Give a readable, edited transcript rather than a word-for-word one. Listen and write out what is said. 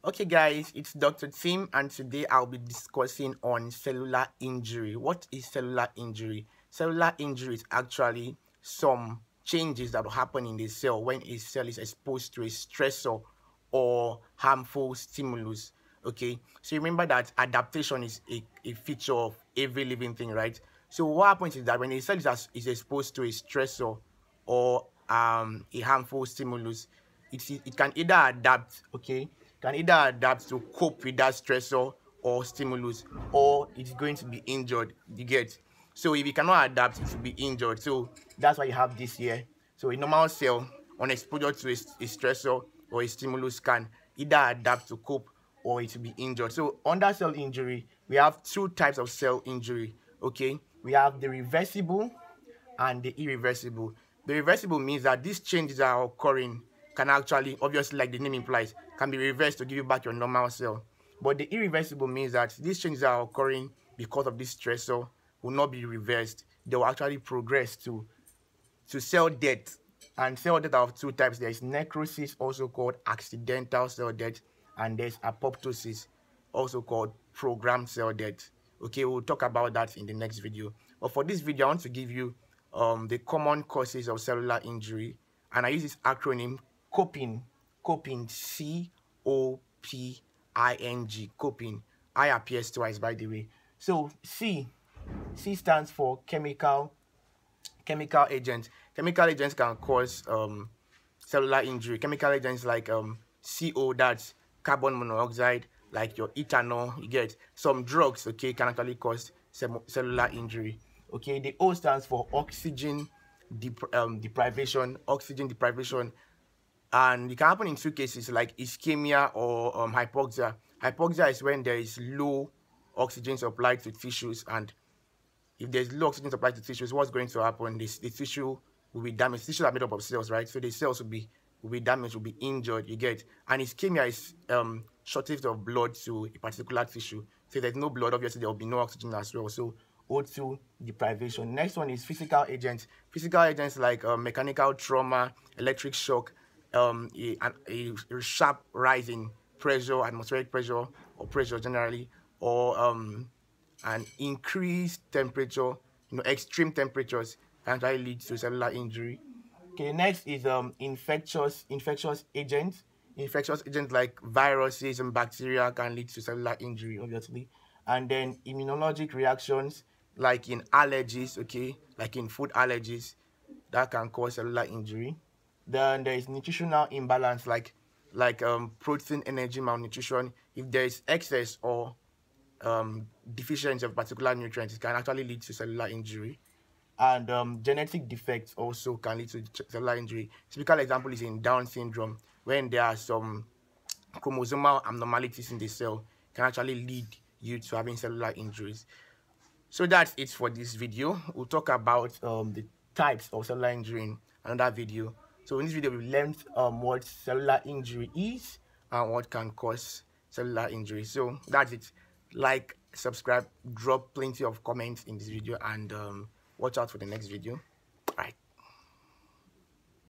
Okay guys, it's Dr. Tim and today I'll be discussing on cellular injury. What is cellular injury? Cellular injury is actually some changes that will happen in the cell when a cell is exposed to a stressor or harmful stimulus. Okay, so remember that adaptation is a feature of every living thing, right? So what happens is that when a cell is exposed to a stressor or a harmful stimulus, it can either adapt, okay, can either adapt to cope with that stressor or stimulus, or it's going to be injured. You get? So if it cannot adapt, it will be injured. So that's why you have this here. So a normal cell on exposure to a stressor or a stimulus can either adapt to cope or it will be injured. So under cell injury, we have two types of cell injury. Okay, we have the reversible and the irreversible. The reversible means that these changes that are occurring can actually, obviously like the name implies, can be reversed to give you back your normal cell. But the irreversible means that these changes that are occurring because of this stressor will not be reversed. They will actually progress to cell death. And cell death are of two types. There is necrosis, also called accidental cell death, and there's apoptosis, also called programmed cell death. Okay, we'll talk about that in the next video. But for this video, I want to give you the common causes of cellular injury, and I use this acronym COPING, C-O-P-I-N-G, COPING. I appears twice, by the way. So C stands for chemical agents. Chemical agents can cause cellular injury. Chemical agents like CO, that's carbon monoxide, like your ethanol, you get. Some drugs, okay, can actually cause cellular injury. Okay, the O stands for oxygen deprivation. Oxygen deprivation, and it can happen in two cases, like ischemia or hypoxia. Hypoxia is when there is low oxygen supply to tissues, and if there's low oxygen supply to tissues, what's going to happen? The tissue will be damaged. Tissues are made up of cells, right? So the cells will be damaged, will be injured, you get. And ischemia is shortage of blood to a particular tissue. So if there's no blood, obviously there will be no oxygen as well. So O2 deprivation. Next one is physical agents. Physical agents like mechanical trauma, electric shock, a sharp rise in pressure, atmospheric pressure, or pressure generally, or an increased temperature, extreme temperatures can actually lead to cellular injury. Okay, next is infectious agents. Infectious agents like viruses and bacteria can lead to cellular injury, obviously. And then immunologic reactions like in allergies, okay, like in food allergies, that can cause cellular injury. Then there is nutritional imbalance like protein energy malnutrition. If there is excess or deficiency of particular nutrients, it can actually lead to cellular injury. And genetic defects also can lead to cellular injury. Typical example is in Down syndrome, when there are some chromosomal abnormalities in the cell, can actually lead you to having cellular injuries. So that's it for this video. We'll talk about the types of cellular injury in another video. So in this video, we learned what cellular injury is and what can cause cellular injury. So that's it. Like, subscribe, drop plenty of comments in this video, and watch out for the next video.